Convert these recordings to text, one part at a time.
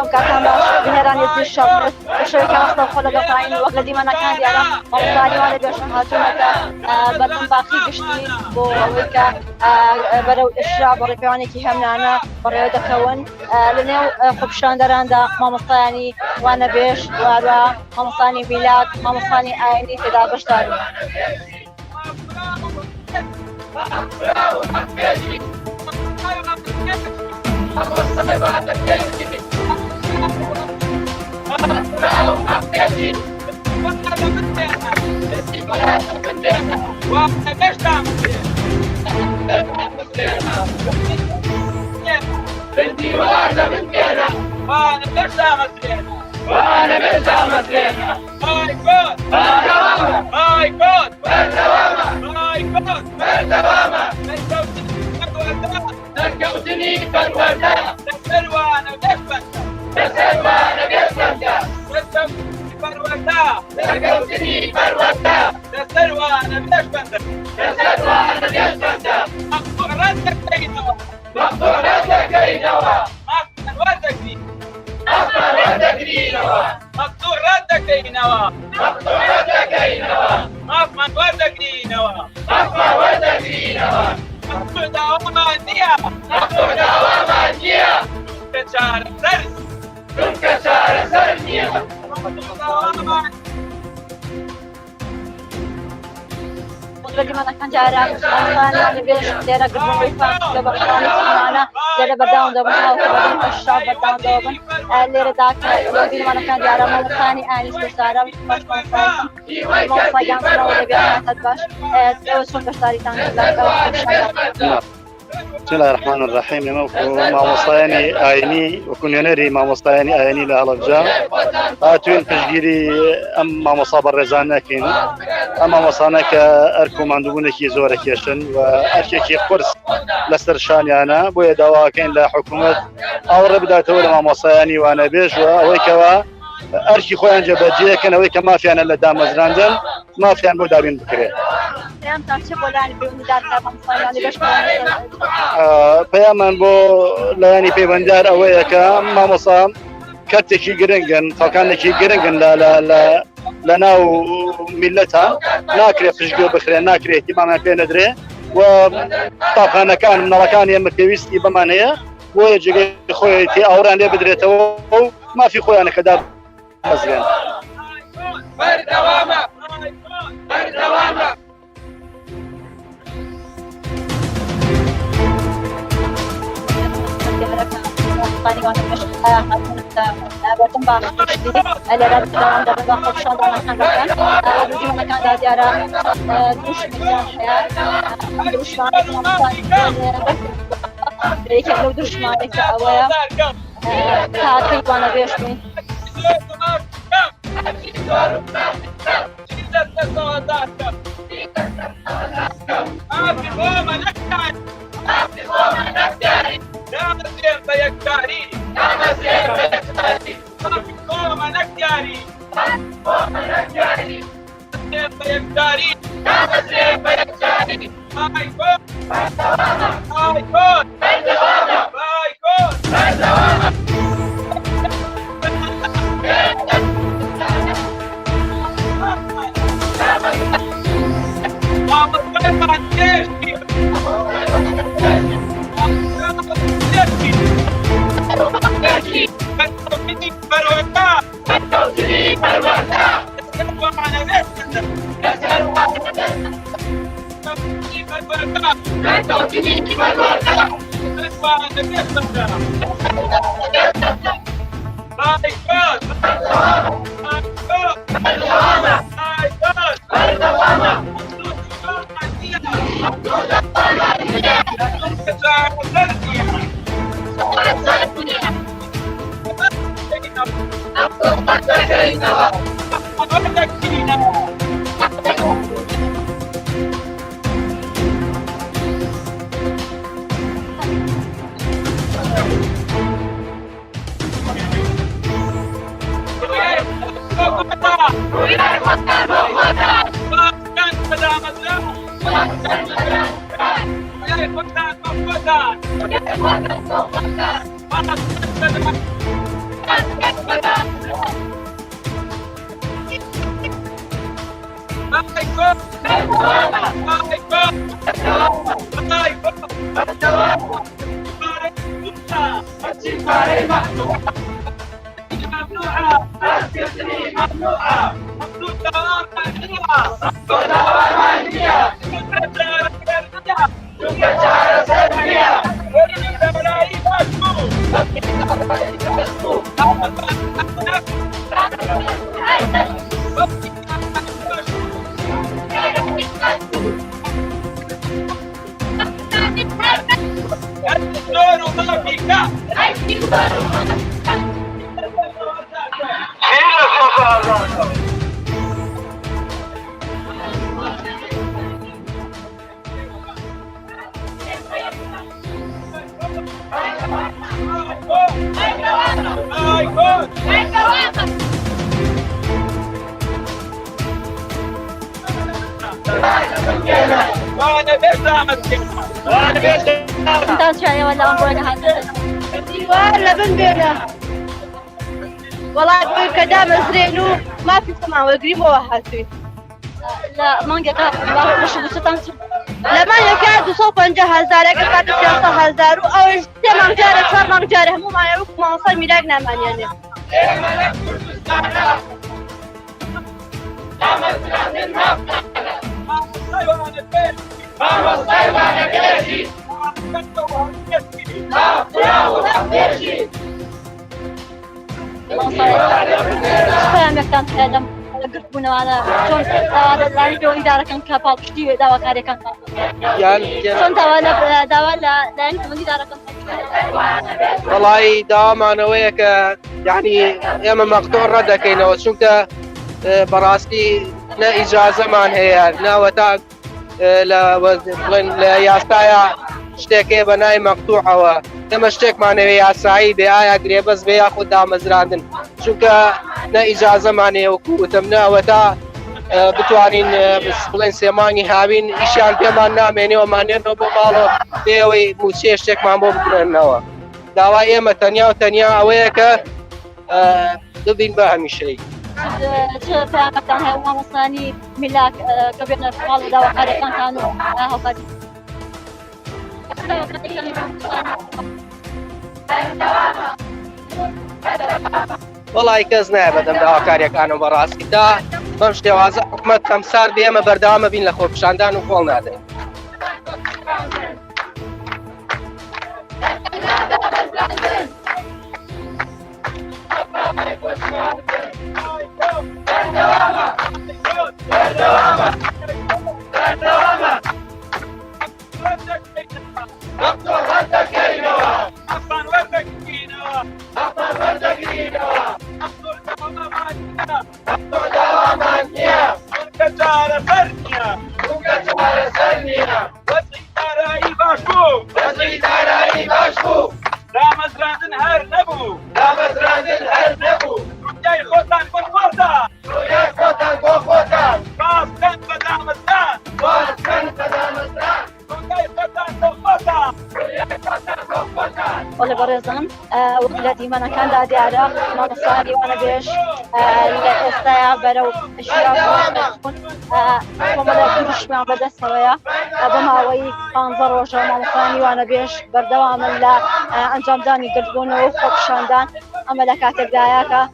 شلون كان بهران يدي الشمس وشوي كان أصلا خلق قطعين وقت ديما أنا كان ديالا مصاني وأنا بيشون هاتونا بدن باقي قشتي بوكا برو الشعب وريبيوني كي همنا أنا بريو دكون لنيو خبشان دران دا مصاني وأنا بيش واروا مصاني بلاد مصاني آيني تدا بشتاري وانا برجع مسيرنا هاي كود هاي كود هاي كود نركوتني بالوردة تسلوانا بيفندا تسلوانا بيفندا نركوتني بالوردة تسلوانا بيفندا تسلوانا بيفندا مقطوع راسك كينوا مقطوع راسك كينوا مقطوع راسك أصلا ردك دينوا مقطوع ردك دينوا مقطوع ردك دينوا مقطوع ردك دينوا مقطوع ردك دينوا مقطوع دعوة مادية مقطوع دعوة مادية كشار سرس كشار سرنية مقطوع دعوة مادية لكن أنا كان جارا أنا بيش ديرا قبل ويفا قبل خاني سمعنا ديرا بداون دوبن أو كبرين الشعب بداون دوبن اللي رداك لودي أنا كان جارا ما مخاني أنا سوسارا باش ما صايان سنة ولا بيعمل تدبش توصل بشتاري تاني بسم الله الرحمن الرحيم ما وصاني آيني وكن ينري ما وصاني آيني لهالبجا آتوين تشجيري أما مصاب الرزانكين أما وصانك أركو مندوبونك زورك يشن وأركيكي قرص لسرشاني أنا بويا دواكين لحكومة أو ربدا تولى ما وصاني وأنا بيش وأويكوا أركي خوان جبجية كان أويكا ما في أنا لدى مزراندن ما في أنا مدابين بكري پەیامان بۆ لایانی پەیوەندیار ئەوەیە کە مامۆسا کاتێکی گرنگن خەڵکانێکی گرنگن لە ناو میلەتە ناکرێت پشتگوێ بخرێن ناکرێت هیچمان پێ نەدرێ و قوتابخانەکان مناڵەکان ئێمە پێویستی بەمان هەیە بۆیە جێگەی خۆی تێ ئاوڕان لێ بدرێتەوە و مافی خۆیانەکەدا بەزرێن. بردم باخ اللي رد دوام ده باخد شان ده مكان ركن ودي مكان ده ديارة دوش ميزان حياة دوش مالك ممكن بريك لو دوش مالك أويا تاكل وانا بيش مين انت شاي ولا أقول هذا ولا بنبينا والله أقول كدام زرينو ما في سماء وقريبه وحاسين لا مانجا كا مش بستان لما يكاد صوب نجهز ذلك كاد يصح هزارو أو تمام جاره صار ما جاره مو ما يروح ما وصل ميلاقنا ما يعني فاهم كان هذا قربنا أنا شون هذا اللي جو إدارة كان كابال كشتي دوا كاري كان يعني شون دوا لا إنت من إدارة كان والله دوام أنا وياك يعني يا من مقطوع ردك هنا وشنك براسي لا إجازة ما هي لا وتاك لا يستايا اشتكي بناي مقطوعة و لما اشتك معنا يا سعيد يا قريب بس بياخد دام زراندن شنك لا إجازة معني وتمنا وتا بتوانين بس بلين سيماني هابين إيشان بيمانا مني وماني نبو مالو بيوي موشي اشتك مع مو بكرنوا دواء إما تنيا أويك دبين بهم الشيء شو فاهم كان هو مصاني ملاك كبيرنا قالوا دوا كاري كانوا هو كاري والله كزنا بدم دوا كاري كانوا براسي تا بمشي وازا حكمت كم صار بيما بردامه بين لخوف شاندان وفول نادر ولا برزان ولدي من كان دا ديارة ما نصاري وأنا بيش الاستياء برو الشياط وما لا كلش ما بدأ سويا بما وي أنظر وجه ما نصاني وأنا بيش بردوام لا أنجام داني قلبونه وخط شاندان أما لكاتب داياكا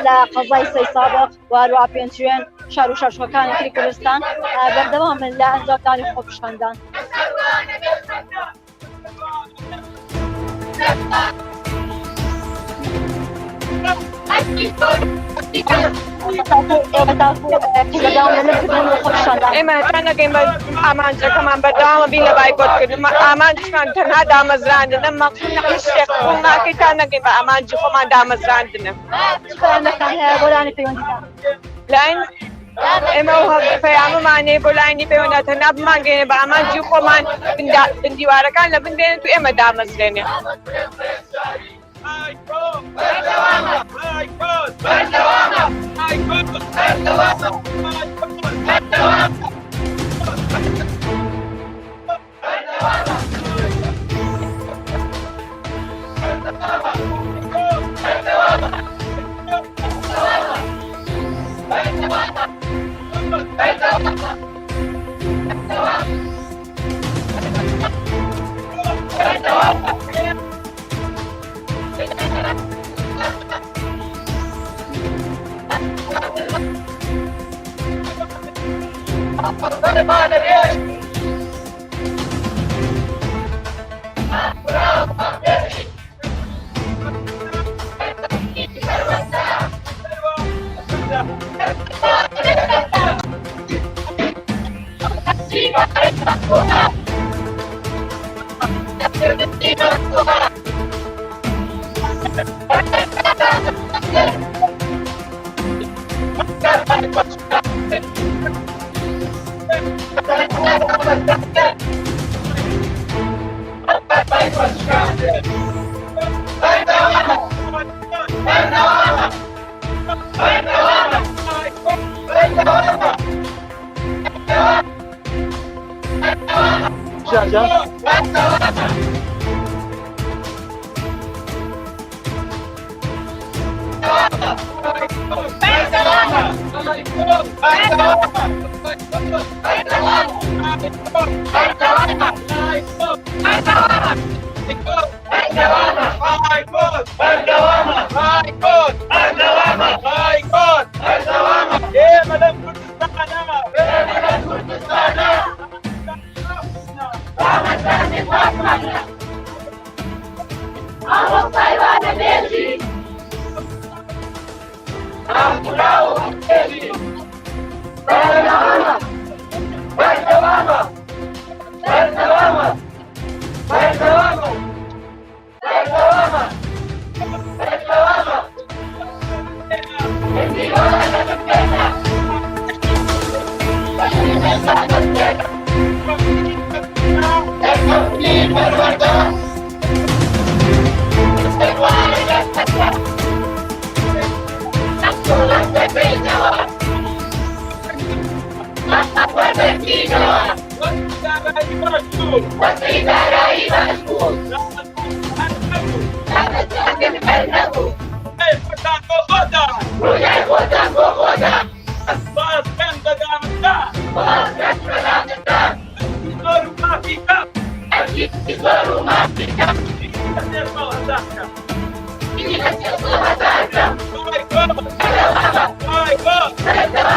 لا قضاي سي سابق واروا بينتوين شارو شارشو كان في كردستان بردوام لا أنجام داني وخط شاندان إما أنا كم أمان كمان بدأنا بيلا بايكوت كده أمان كمان كنا دام زراندنا ما كنا إشتك كنا كنا كم أمان كمان دام زراندنا فأنا كان بولاني في وندي لين إما هو في أما ماني بولاني في وندي تناب ما جينا بأمان كمان بندي واركان لبندين تو إما دام زراندنا Hey, Vai,